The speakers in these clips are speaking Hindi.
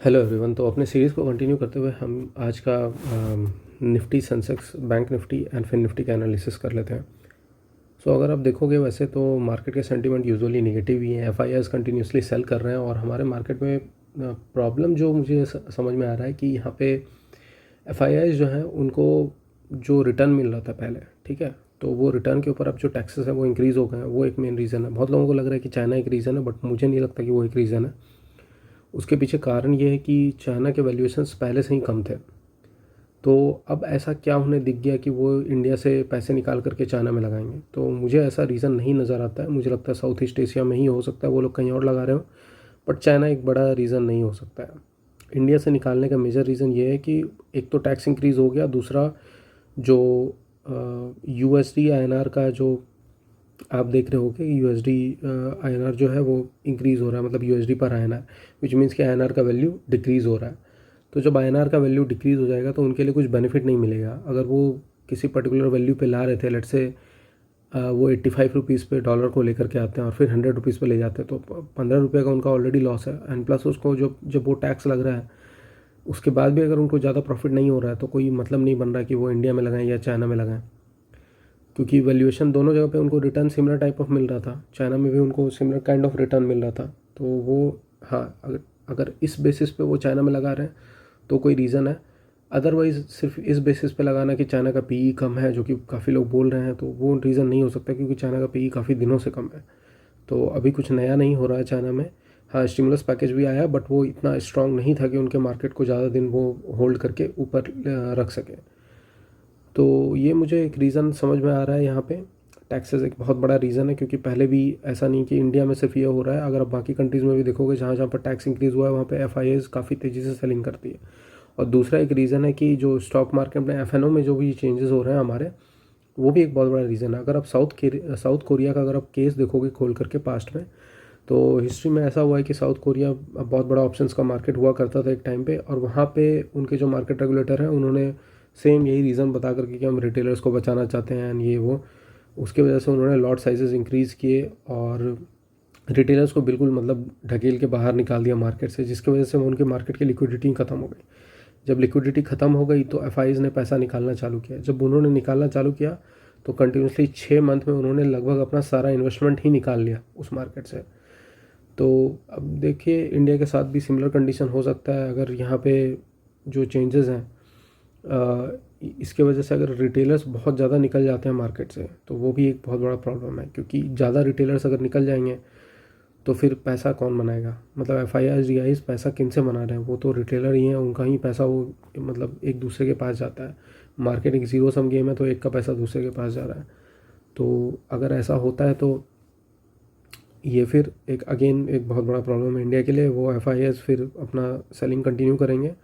Hello everyone. तो अपने सीरीज़ को कंटिन्यू करते हुए हम आज का Nifty, Sensex, bank Nifty and Fin Nifty का एनालिसिस कर लेते हैं। अगर आप देखोगे वैसे तो मार्केट के सेंटीमेंट यूजुअली नेगेटिव ही हैं। एफआईआईज कंटिन्यूसली सेल कर रहे हैं और हमारे मार्केट में प्रॉब्लम जो मुझे समझ में आ रहा है कि यहाँ पे एफआईआईज जो हैं उनको जो रिटर्न मिल रहा था पहले, ठीक है, तो वो रिटर्न के ऊपर अब जो टैक्सेस है वो इंक्रीज़ हो गए हैं। वो एक मेन रीज़न है। बहुत लोगों को लग रहा है कि चाइना एक रीज़न है, बट मुझे नहीं लगता कि वो एक रीज़न है। उसके पीछे कारण ये है कि चाइना के वैल्यूएशंस पहले से ही कम थे। तो अब ऐसा क्या उन्हें दिख गया कि वो इंडिया से पैसे निकाल करके चाइना में लगाएंगे? तो मुझे ऐसा रीज़न नहीं नज़र आता है। मुझे लगता है साउथ ईस्ट एशिया में ही हो सकता है, वो लोग कहीं और लगा रहे हो, बट चाइना एक बड़ा रीज़न नहीं हो सकता है। इंडिया से निकालने का मेजर रीज़न ये है कि एक तो टैक्स इंक्रीज़ हो गया, दूसरा जो यूएसडी आईएनआर का जो आप देख रहे हो कि यूएसडी आईएनआर जो है वो इंक्रीज़ हो रहा है, मतलब यूएसडी पर आईएनआर, विच मीन्स कि आईएनआर का वैल्यू डिक्रीज़ हो रहा है। तो जब आईएनआर का वैल्यू डिक्रीज़ हो जाएगा तो उनके लिए कुछ बेनिफिट नहीं मिलेगा। अगर वो किसी पर्टिकुलर वैल्यू पे ला रहे थे, लेट से वो 85 रुपीज़ पे डॉलर को लेकर के आते हैं और फिर 100 रुपीज़ पे ले जाते हैं, तो 15 रुपये का उनका ऑलरेडी लॉस है। एंड प्लस उसको जब वो टैक्स लग रहा है उसके बाद भी अगर उनको ज़्यादा प्रॉफिट नहीं हो रहा है तो कोई मतलब नहीं बन रहा कि वो इंडिया में लगाएं या चाइना में लगाएं, क्योंकि वैल्यूएशन दोनों जगह पे उनको रिटर्न सिमिलर टाइप ऑफ मिल रहा था। चाइना में भी उनको सिमिलर काइंड ऑफ रिटर्न मिल रहा था। तो वो, हाँ, अगर इस बेसिस पे वो चाइना में लगा रहे हैं तो कोई रीज़न है। अदरवाइज़ सिर्फ इस बेसिस पे लगाना कि चाइना का पीई कम है, जो कि काफ़ी लोग बोल रहे हैं, तो वो रीज़न नहीं हो सकता, क्योंकि चाइना का पीई काफ़ी दिनों से कम है। तो अभी कुछ नया नहीं हो रहा है चाइना में। हाँ, स्टिमुलस पैकेज भी आया, बट वो इतना स्ट्रांग नहीं था कि उनके मार्केट को ज़्यादा दिन वो होल्ड करके ऊपर रख सके। तो ये मुझे एक रीज़न समझ में आ रहा है यहाँ पे। टैक्सेस एक बहुत बड़ा रीज़न है, क्योंकि पहले भी ऐसा नहीं कि इंडिया में सिर्फ ये हो रहा है। अगर आप बाकी कंट्रीज़ में भी देखोगे जहाँ जहाँ पर टैक्स इंक्रीज़ हुआ है वहाँ पे एफआईआईज काफ़ी तेज़ी से सेलिंग करती है। और दूसरा एक रीज़न है कि जो स्टॉक मार्केट में एफएनओ में जो भी चेंजेस हो रहे हैं हमारे, वो भी एक बहुत बड़ा रीज़न है। अगर आप साउथ कोरिया का अगर आप केस देखोगे खोल करके पास्ट में, तो हिस्ट्री में ऐसा हुआ है कि साउथ कोरिया बहुत बड़ा ऑप्शंस का मार्केट हुआ करता था एक टाइम पे, और वहाँ पे उनके जो मार्केट रेगुलेटर हैं उन्होंने सेम यही रीज़न बता करके कि हम रिटेलर्स को बचाना चाहते हैं एंड ये वो, उसके वजह से उन्होंने लॉट साइजेस इंक्रीज़ किए और रिटेलर्स को बिल्कुल मतलब ढकेल के बाहर निकाल दिया मार्केट से, जिसकी वजह से उनके मार्केट की लिक्विडिटी ख़त्म हो गई। जब लिक्विडिटी ख़त्म हो गई तो एफआईज ने पैसा निकालना चालू किया। जब उन्होंने निकालना चालू किया तो कंटिन्यूसली 6 मंथ में उन्होंने लगभग अपना सारा इन्वेस्टमेंट ही निकाल लिया उस मार्केट से। तो अब देखिए इंडिया के साथ भी सिमिलर कंडीशन हो सकता है। अगर यहाँ पे जो चेंजेस हैं इसके वजह से अगर रिटेलर्स बहुत ज़्यादा निकल जाते हैं मार्केट से, तो वो भी एक बहुत बड़ा प्रॉब्लम है, क्योंकि ज़्यादा रिटेलर्स अगर निकल जाएंगे तो फिर पैसा कौन बनाएगा? मतलब एफआईआईज डीआईज पैसा किन से बना रहे हैं? वो तो रिटेलर ही हैं, उनका ही पैसा वो मतलब एक दूसरे के पास जाता है। मार्केट एक ज़ीरो सम गेम है, तो एक का पैसा दूसरे के पास जा रहा है। तो अगर ऐसा होता है तो ये फिर एक अगेन एक बहुत बड़ा प्रॉब्लम है इंडिया के लिए। वो एफआईआईज फिर अपना सेलिंग कंटिन्यू करेंगे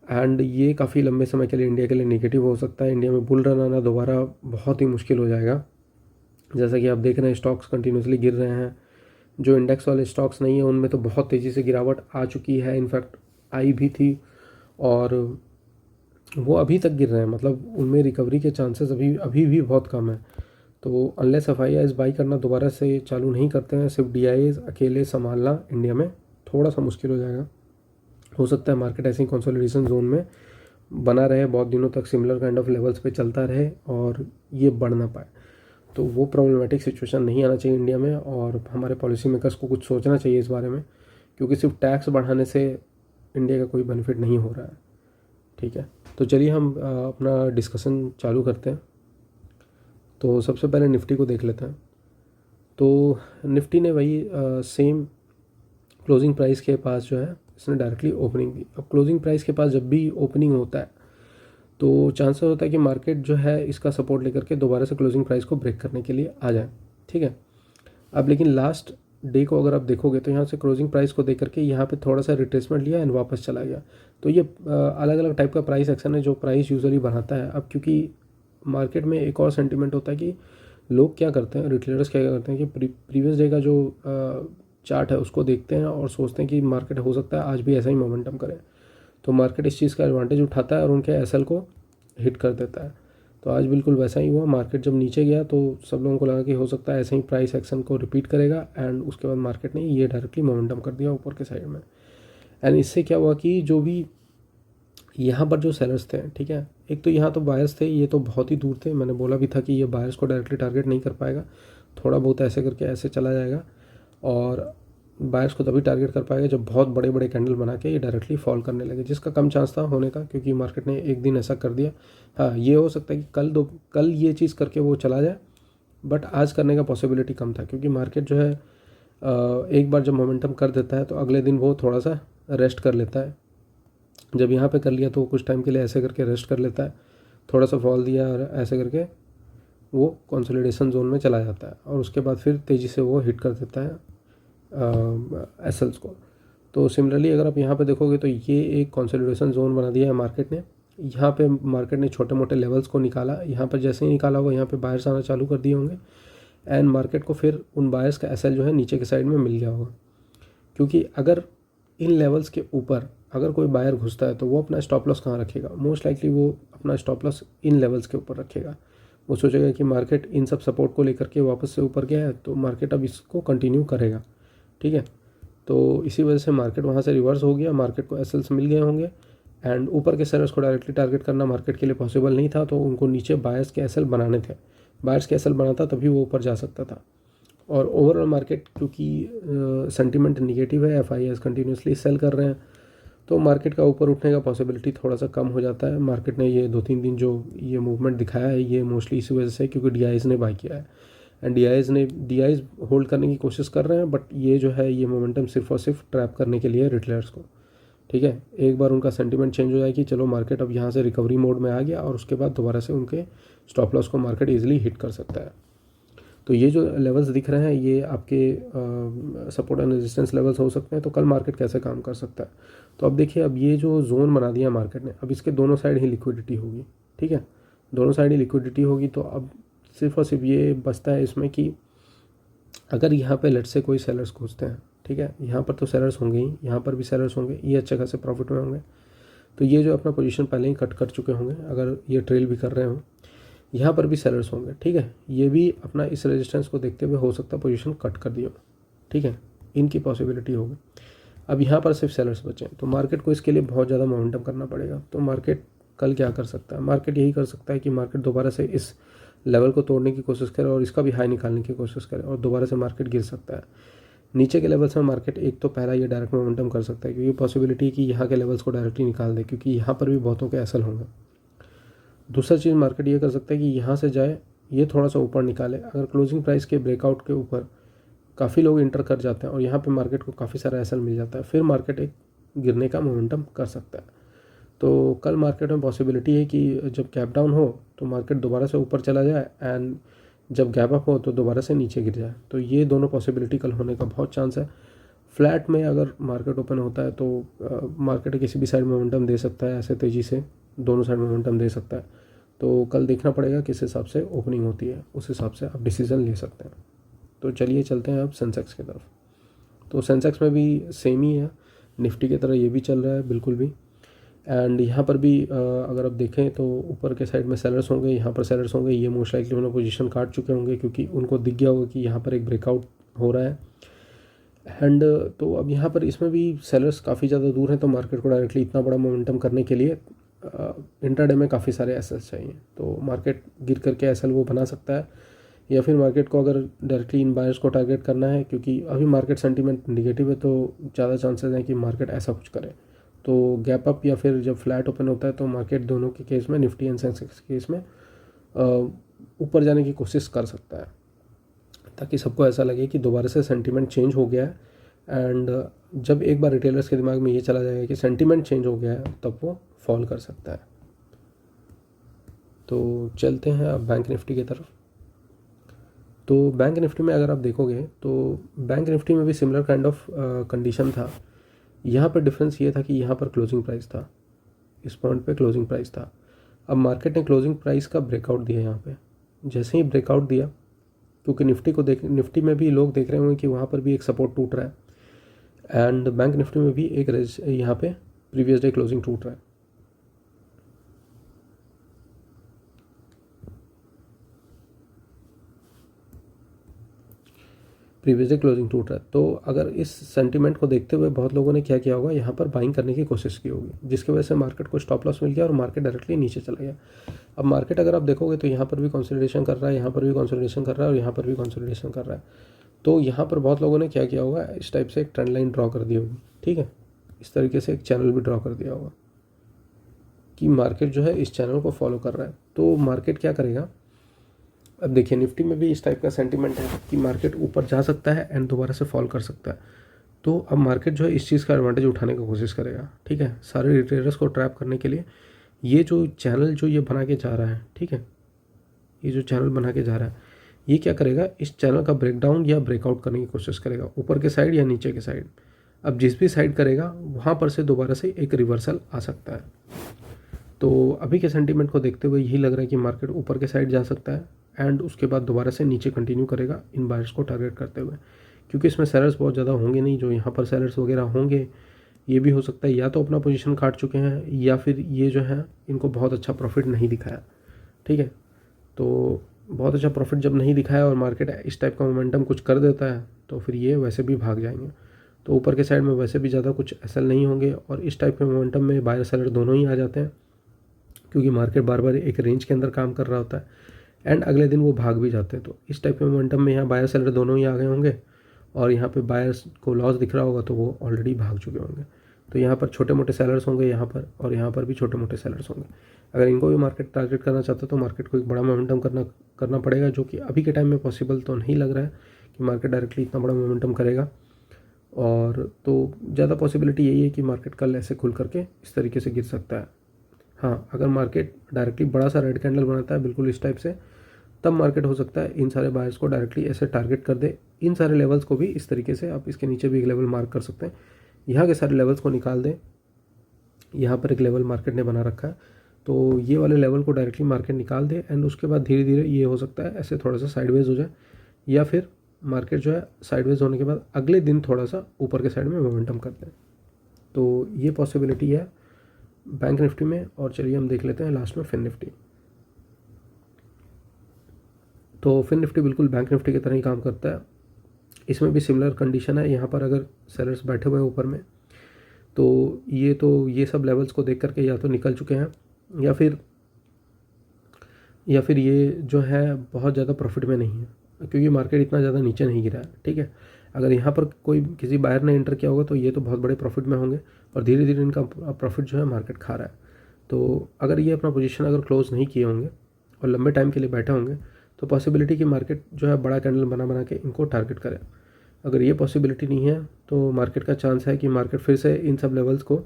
एंड ये काफ़ी लंबे समय के लिए इंडिया के लिए नेगेटिव हो सकता है। इंडिया में बुल रन आना दोबारा बहुत ही मुश्किल हो जाएगा। जैसा कि आप देख रहे हैं स्टॉक्स कंटिन्यूसली गिर रहे हैं। जो इंडेक्स वाले स्टॉक्स नहीं है उनमें तो बहुत तेज़ी से गिरावट आ चुकी है, इनफैक्ट आई भी थी, और वो अभी तक गिर रहे हैं। मतलब उनमें रिकवरी के चांसेस अभी अभी भी बहुत कम है। तो अनलेस एफआईआईज बाई करना दोबारा से चालू नहीं करते हैं, सिर्फ डीआईएज अकेले संभालना इंडिया में थोड़ा सा मुश्किल हो जाएगा। हो सकता है मार्केट ऐसी कंसोलिडेशन जोन में बना रहे बहुत दिनों तक, सिमिलर काइंड ऑफ लेवल्स पे चलता रहे और ये बढ़ ना पाए। तो वो प्रॉब्लमेटिक सिचुएशन नहीं आना चाहिए इंडिया में, और हमारे पॉलिसी मेकर्स को कुछ सोचना चाहिए इस बारे में, क्योंकि सिर्फ टैक्स बढ़ाने से इंडिया का कोई बेनिफिट नहीं हो रहा है। ठीक है, तो चलिए हम अपना डिस्कशन चालू करते हैं। तो सबसे पहले निफ्टी को देख लेते हैं। तो निफ्टी ने वही सेम क्लोजिंग प्राइस के पास जो है इसने डायरेक्टली ओपनिंग की। अब क्लोजिंग प्राइस के पास जब भी ओपनिंग होता है तो चांसेस होता है कि मार्केट जो है इसका सपोर्ट लेकर के दोबारा से क्लोजिंग प्राइस को ब्रेक करने के लिए आ जाए। ठीक है, अब लेकिन लास्ट डे को अगर आप देखोगे तो यहाँ से क्लोजिंग प्राइस को देख करके यहाँ पे थोड़ा सा रिट्रेसमेंट लिया एंड वापस चला गया। तो ये अलग अलग टाइप का प्राइस एक्शन है जो प्राइस यूजुअली बढ़ाता है। अब क्योंकि मार्केट में एक और सेंटिमेंट होता है कि लोग क्या करते हैं, रिटेलर्स क्या करते हैं कि प्रीवियस डे का जो चार्ट है उसको देखते हैं और सोचते हैं कि मार्केट हो सकता है आज भी ऐसा ही मोमेंटम करे। तो मार्केट इस चीज़ का एडवांटेज उठाता है और उनके एसएल को हिट कर देता है। तो आज बिल्कुल वैसा ही हुआ। मार्केट जब नीचे गया तो सब लोगों को लगा कि हो सकता है ऐसे ही प्राइस एक्शन को रिपीट करेगा, एंड उसके बाद मार्केट ने ये डायरेक्टली मोमेंटम कर दिया ऊपर के साइड में। एंड इससे क्या हुआ कि जो भी यहाँ पर जो सेलर्स थे, ठीक है, एक तो यहाँ तो बायर्स थे, ये तो बहुत ही दूर थे, मैंने बोला भी था कि ये बायर्स को डायरेक्टली टारगेट नहीं कर पाएगा, थोड़ा बहुत ऐसे करके ऐसे चला जाएगा, और बायर्स को तभी टारगेट कर पाएगा जब बहुत बड़े बड़े कैंडल बना के ये डायरेक्टली फॉल करने लगे, जिसका कम चांस था होने का, क्योंकि मार्केट ने एक दिन ऐसा कर दिया। हाँ, ये हो सकता है कि कल ये चीज़ करके वो चला जाए, बट आज करने का पॉसिबिलिटी कम था, क्योंकि मार्केट जो है एक बार जब मोमेंटम कर देता है तो अगले दिन वो थोड़ा सा रेस्ट कर लेता है। जब यहाँ पे कर लिया तो कुछ टाइम के लिए ऐसे करके रेस्ट कर लेता है, थोड़ा सा फॉल दिया और ऐसे करके वो कंसोलिडेशन जोन में चला जाता है, और उसके बाद फिर तेज़ी से वो हिट कर देता है एसएल्स को। तो सिमिलरली अगर आप यहाँ पे देखोगे तो ये एक कंसोलिडेशन जोन बना दिया है मार्केट ने। यहाँ पे मार्केट ने छोटे मोटे लेवल्स को निकाला, यहाँ पर जैसे ही निकाला होगा यहाँ पे बायर्स आना चालू कर दिए होंगे, एंड मार्केट को फिर उन बायर्स का एसएल जो है नीचे के साइड में मिल गया होगा। क्योंकि अगर इन लेवल्स के ऊपर अगर कोई बायर घुसता है तो वो अपना स्टॉप लॉस कहाँ रखेगा, मोस्ट लाइकली वो अपना स्टॉप लॉस इन लेवल्स के ऊपर रखेगा। वो सोचेगा कि मार्केट इन सब सपोर्ट को लेकर के वापस से ऊपर गया है तो मार्केट अब इसको कंटिन्यू करेगा, ठीक है। तो इसी वजह से मार्केट वहाँ से रिवर्स हो गया, मार्केट को एसएल्स मिल गए होंगे, एंड ऊपर के सेलर्स को डायरेक्टली टारगेट करना मार्केट के लिए पॉसिबल नहीं था, तो उनको नीचे बायर्स के एसएल बनाने थे। बायर्स के एसएल बनाता तभी वो ऊपर जा सकता था। और ओवरऑल मार्केट क्योंकि सेंटीमेंट निगेटिव है, एफआईआईज कंटिन्यूसली सेल कर रहे हैं, तो मार्केट का ऊपर उठने का पॉसिबिलिटी थोड़ा सा कम हो जाता है। मार्केट ने ये 2-3 दिन जो ये मूवमेंट दिखाया है ये मोस्टली इसी वजह से क्योंकि डीआईज ने बाई किया है, एंड डीआईज होल्ड करने की कोशिश कर रहे हैं, बट ये जो है ये मोमेंटम सिर्फ और सिर्फ ट्रैप करने के लिए रिटेलर्स को, ठीक है। एक बार उनका सेंटीमेंट चेंज हो जाए कि चलो मार्केट अब यहाँ से रिकवरी मोड में आ गया, और उसके बाद दोबारा से उनके स्टॉप लॉस को मार्केट ईजिली हिट कर सकता है। तो ये जो लेवल्स दिख रहे हैं ये आपके सपोर्ट एंड रेजिस्टेंस लेवल्स हो सकते हैं। तो कल मार्केट कैसे काम कर सकता है, तो अब देखिए, अब ये जो जोन बना दिया मार्केट ने, अब इसके दोनों साइड ही लिक्विडिटी होगी, ठीक है, दोनों साइड ही लिक्विडिटी होगी। तो अब सिर्फ और सिर्फ ये बचता है इसमें कि अगर यहाँ पे लेट से कोई सेलर्स घुसते हैं, ठीक है, यहाँ पर तो सेलर्स होंगे ही, यहाँ पर भी सेलर्स होंगे, ये अच्छे खासे प्रॉफिट में होंगे, तो ये जो अपना पोजीशन पहले ही कट कर चुके होंगे, अगर ये ट्रेल भी कर रहे हो, यहाँ पर भी सेलर्स होंगे, ठीक है, ये भी अपना इस रेजिस्टेंस को देखते हुए हो सकता है पोजीशन कट कर दिया, ठीक है, इनकी पॉसिबिलिटी होगी। अब यहाँ पर सिर्फ सेलर्स बचे हैं, तो मार्केट को इसके लिए बहुत ज़्यादा मोमेंटम करना पड़ेगा। तो मार्केट कल क्या कर सकता है, मार्केट यही कर सकता है कि मार्केट दोबारा से इस लेवल को तोड़ने की कोशिश करे और इसका भी हाई निकालने की कोशिश करे, और दोबारा से मार्केट गिर सकता है नीचे के लेवल्स में। मार्केट एक तो पहला ये डायरेक्ट मोमेंटम कर सकता है, क्योंकि पॉसिबिलिटी कि यहाँ के लेवल्स को डायरेक्टली निकाल दे, क्योंकि यहाँ पर भी बहुतों के एसएल होंगे। दूसरा चीज़ मार्केट ये कर सकता है कि यहाँ से जाए, ये थोड़ा सा ऊपर निकाले, अगर क्लोजिंग प्राइस के ब्रेकआउट के ऊपर काफ़ी लोग इंटर कर जाते हैं और यहाँ पे मार्केट को काफ़ी सारा एसएल मिल जाता है, फिर मार्केट एक गिरने का मोमेंटम कर सकता है। तो कल मार्केट में पॉसिबिलिटी है कि जब गैप डाउन हो तो मार्केट दोबारा से ऊपर चला जाए, एंड जब गैप अप हो तो दोबारा से नीचे गिर जाए। तो ये दोनों पॉसिबिलिटी कल होने का बहुत चांस है। फ्लैट में अगर मार्केट ओपन होता है तो मार्केट किसी भी साइड मोमेंटम दे सकता है, ऐसे तेज़ी से दोनों साइड मोमेंटम दे सकता है। तो कल देखना पड़ेगा किस हिसाब से ओपनिंग होती है, उस हिसाब से आप डिसीज़न ले सकते हैं। तो चलिए चलते हैं अब सेंसेक्स की तरफ। तो सेंसेक्स में भी सेम ही है, निफ्टी की तरह ये भी चल रहा है बिल्कुल भी। एंड यहाँ पर भी अगर आप देखें तो ऊपर के साइड में सेलर्स होंगे, यहाँ पर सेलर्स होंगे, ये मोस्ट लाइकली उन्होंने पोजीशन काट चुके होंगे क्योंकि उनको दिख गया होगा कि यहाँ पर एक ब्रेकआउट हो रहा है। एंड तो अब यहाँ पर इसमें भी सेलर्स काफ़ी ज़्यादा दूर हैं, तो मार्केट को डायरेक्टली इतना बड़ा मोमेंटम करने के लिए इंट्राडे में काफ़ी सारे एसएल्स चाहिए। तो मार्केट गिर करके एसएल वो बना सकता है, या फिर मार्केट को अगर डायरेक्टली इन बायर्स को टारगेट करना है, क्योंकि अभी मार्केट सेंटीमेंट निगेटिव है, तो ज़्यादा चांसेस हैं कि मार्केट ऐसा कुछ करे। तो गैप अप या फिर जब फ्लैट ओपन होता है तो मार्केट दोनों के केस में, निफ्टी एंड सेंसेक्स के केस में ऊपर जाने की कोशिश कर सकता है, ताकि सबको ऐसा लगे कि दोबारा से सेंटीमेंट चेंज हो गया है। एंड जब एक बार रिटेलर्स के दिमाग में ये चला जाएगा कि सेंटीमेंट चेंज हो गया है, तब वो फॉल कर सकता है। तो चलते हैं अब बैंक निफ्टी की तरफ। तो बैंक निफ्टी में अगर आप देखोगे तो बैंक निफ्टी में भी सिमिलर काइंड ऑफ कंडीशन था। यहाँ पर डिफरेंस ये था कि यहाँ पर क्लोजिंग प्राइस था, इस पॉइंट पे क्लोजिंग प्राइस था। अब मार्केट ने क्लोजिंग प्राइस का ब्रेकआउट दिया यहाँ पे, जैसे ही ब्रेकआउट दिया, क्योंकि निफ्टी में भी लोग देख रहे होंगे कि वहाँ पर भी एक सपोर्ट टूट रहा है, एंड बैंक निफ्टी में भी एक यहाँ पे प्रीवियस डे क्लोजिंग टूट रहा है। प्रीवियसली क्लोजिंग टूट रहा है। तो अगर इस सेंटीमेंट को देखते हुए बहुत लोगों ने क्या किया होगा, यहाँ पर बाइंग करने की कोशिश की होगी, जिसकी वजह से मार्केट को स्टॉप लॉस मिल गया और मार्केट डायरेक्टली नीचे चला गया। अब मार्केट अगर आप देखोगे तो यहाँ पर भी कंसोलिडेशन कर रहा है, यहाँ पर भी कंसोलिडेशन कर रहा है और यहाँ पर भी कंसोलिडेशन कर रहा है। तो यहाँ पर बहुत लोगों ने क्या किया होगा, इस टाइप से एक ट्रेंड लाइन ड्रॉ कर दी होगी, ठीक है, इस तरीके से एक चैनल भी ड्रॉ कर दिया होगा कि मार्केट जो है इस चैनल को फॉलो कर रहा है। तो मार्केट क्या करेगा, अब देखिए निफ्टी में भी इस टाइप का सेंटीमेंट है कि मार्केट ऊपर जा सकता है एंड दोबारा से फॉल कर सकता है। तो अब मार्केट जो है इस चीज़ का एडवांटेज उठाने की कोशिश करेगा, ठीक है, सारे रिटेलर्स को ट्रैप करने के लिए। ये जो चैनल जो ये बना के जा रहा है, ठीक है, ये जो चैनल बना के जा रहा है, ये क्या करेगा, इस चैनल का ब्रेकडाउन या ब्रेकआउट करने की कोशिश करेगा, ऊपर के साइड या नीचे के साइड। अब जिस भी साइड करेगा वहाँ पर से दोबारा से एक रिवर्सल आ सकता है। तो अभी के सेंटीमेंट को देखते हुए यही लग रहा है कि मार्केट ऊपर के साइड जा सकता है एंड उसके बाद दोबारा से नीचे कंटिन्यू करेगा इन बायर्स को टारगेट करते हुए, क्योंकि इसमें सेलर्स बहुत ज़्यादा होंगे नहीं। जो यहाँ पर सेलर्स वगैरह होंगे, ये भी हो सकता है या तो अपना पोजीशन काट चुके हैं या फिर ये जो है इनको बहुत अच्छा प्रॉफिट नहीं दिखाया, ठीक है। तो बहुत अच्छा प्रॉफिट जब नहीं दिखाया और मार्केट इस टाइप का मोमेंटम कुछ कर देता है तो फिर ये वैसे भी भाग जाएंगे। तो ऊपर के साइड में वैसे भी ज़्यादा कुछ एसएल नहीं होंगे और इस टाइप के मोमेंटम में बायर सेलर दोनों ही आ जाते हैं, क्योंकि मार्केट बार बार एक रेंज के अंदर काम कर रहा होता है एंड अगले दिन वो भाग भी जाते हैं। तो इस टाइप के मोमेंटम में यहाँ बायर सेलर दोनों ही आ गए होंगे और यहाँ पे बायर्स को लॉस दिख रहा होगा तो वो ऑलरेडी भाग चुके होंगे। तो यहाँ पर छोटे मोटे सेलर्स होंगे यहाँ पर, और यहाँ पर भी छोटे मोटे सेलर्स होंगे। अगर इनको भी मार्केट टारगेट करना चाहता है तो मार्केट को एक बड़ा मोमेंटम करना पड़ेगा, जो कि अभी के टाइम में पॉसिबल तो नहीं लग रहा है कि मार्केट डायरेक्टली इतना बड़ा मोमेंटम करेगा। और तो ज़्यादा पॉसिबिलिटी यही है कि मार्केट कल ऐसे खुल करके इस तरीके से गिर सकता है। हाँ, अगर मार्केट डायरेक्टली बड़ा सा रेड कैंडल बनाता है बिल्कुल इस टाइप से, तब मार्केट हो सकता है इन सारे बायर्स को डायरेक्टली ऐसे टारगेट कर दे। इन सारे लेवल्स को भी इस तरीके से आप इसके नीचे भी एक लेवल मार्क कर सकते हैं, यहाँ के सारे लेवल्स को निकाल दें। यहाँ पर एक लेवल मार्केट ने बना रखा है, तो ये वाले लेवल को डायरेक्टली मार्केट निकाल दे एंड उसके बाद धीरे धीरे ये हो सकता है ऐसे थोड़ा सा साइडवेज हो जाए, या फिर मार्केट जो है साइडवेज होने के बाद अगले दिन थोड़ा सा ऊपर के साइड में मोमेंटम कर दें। तो ये पॉसिबिलिटी है बैंक निफ्टी में। और चलिए हम देख लेते हैं लास्ट में फिन निफ्टी। तो फिन निफ्टी बिल्कुल बैंक निफ्टी की तरह ही काम करता है, इसमें भी सिमिलर कंडीशन है। यहाँ पर अगर सेलर्स बैठे हुए हैं ऊपर में तो ये सब लेवल्स को देख करके या तो निकल चुके हैं या फिर ये जो है बहुत ज़्यादा प्रॉफिट में नहीं है, क्योंकि मार्केट इतना ज़्यादा नीचे नहीं गिरा है, ठीक है। अगर यहाँ पर किसी बायर ने एंटर किया होगा तो ये तो बहुत बड़े प्रॉफिट में होंगे और धीरे धीरे इनका प्रॉफिट जो है मार्केट खा रहा है। तो अगर ये अपना पोजीशन अगर क्लोज नहीं किए होंगे और लंबे टाइम के लिए बैठे होंगे तो पॉसिबिलिटी कि मार्केट जो है बड़ा कैंडल बना के इनको टारगेट करे। अगर ये पॉसिबिलिटी नहीं है तो मार्केट का चांस है कि मार्केट फिर से इन सब लेवल्स को,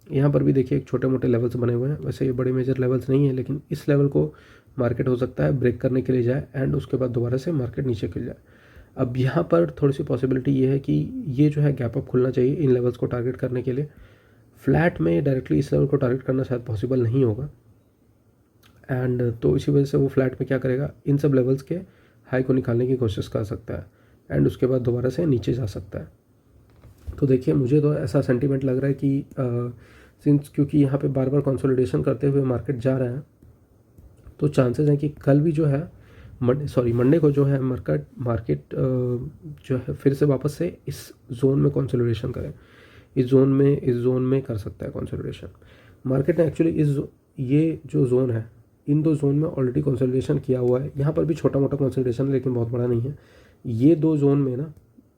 यहाँ पर भी देखिए एक छोटे मोटे लेवल्स बने हुए हैं, वैसे ये बड़े मेजर लेवल्स नहीं है, लेकिन इस लेवल को मार्केट हो सकता है ब्रेक करने के लिए जाए एंड उसके बाद दोबारा से मार्केट नीचे गिर जाए। अब यहाँ पर थोड़ी सी पॉसिबिलिटी ये है कि ये जो है गैप अप खुलना चाहिए इन लेवल्स को टारगेट करने के लिए। फ्लैट में डायरेक्टली इस लेवल को टारगेट करना शायद पॉसिबल नहीं होगा एंड तो इसी वजह से वो फ्लैट में क्या करेगा, इन सब लेवल्स के हाई को निकालने की कोशिश कर सकता है एंड उसके बाद दोबारा से नीचे जा सकता है। तो देखिए मुझे तो ऐसा सेंटीमेंट लग रहा है कि क्योंकि यहाँ पे बार बार कंसोलिडेशन करते हुए मार्केट जा रहा है, तो चांसेस हैं कि कल भी जो है मंडे को जो है मार्केट जो है फिर से वापस से इस जोन में कंसोलिडेशन करे। इस जोन में कर सकता है कंसोलिडेशन मार्केट ने। एक्चुअली ये जो जोन है, इन दो जोन में ऑलरेडी कंसोलिडेशन किया हुआ है। यहाँ पर भी छोटा मोटा कंसोलिडेशन है लेकिन बहुत बड़ा नहीं है। ये दो जोन में ना,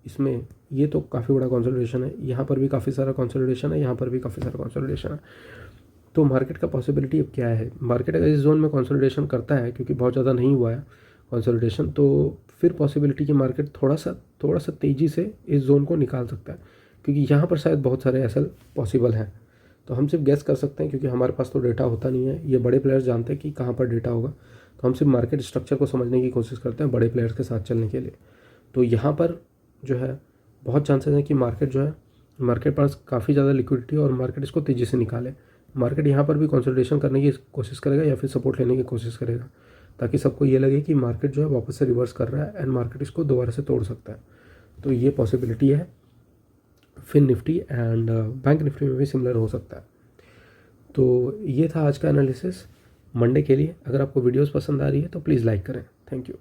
इसमें ये तो काफ़ी बड़ा कंसोलिडेशन है, यहाँ पर भी काफ़ी सारा कंसोलिडेशन है, यहाँ पर भी काफ़ी सारा कंसोलिडेशन है। तो मार्केट का पॉसिबिलिटी अब क्या है, मार्केट अगर इस जोन में कंसोलिडेशन करता है, क्योंकि बहुत ज़्यादा नहीं हुआ है कंसोलिडेशन, तो फिर पॉसिबिलिटी कि मार्केट थोड़ा सा तेज़ी से इस जोन को निकाल सकता है, क्योंकि यहाँ पर शायद बहुत सारे एसएल पॉसिबल हैं। तो हम सिर्फ गेस कर सकते हैं, क्योंकि हमारे पास तो डेटा होता नहीं है। ये बड़े प्लेयर्स जानते हैं कि कहाँ पर डेटा होगा, तो हम सिर्फ मार्केट स्ट्रक्चर को समझने की कोशिश करते हैं बड़े प्लेयर्स के साथ चलने के लिए। तो यहाँ पर जो है बहुत चांसेस हैं कि मार्केट पास काफ़ी ज़्यादा लिक्विडिटी और मार्केट इसको तेज़ी से निकाले। मार्केट यहाँ पर भी कंसोलिडेशन करने की कोशिश करेगा या फिर सपोर्ट लेने की कोशिश करेगा, ताकि सबको ये लगे कि मार्केट जो है वापस से रिवर्स कर रहा है एंड मार्केट इसको दोबारा से तोड़ सकता है। तो ये पॉसिबिलिटी है Fin Nifty and bank Nifty में भी सिमिलर हो सकता है। तो ये था आज का एनालिसिस मंडे के लिए। अगर आपको वीडियोस पसंद आ रही है तो प्लीज़ लाइक करें। Thank you.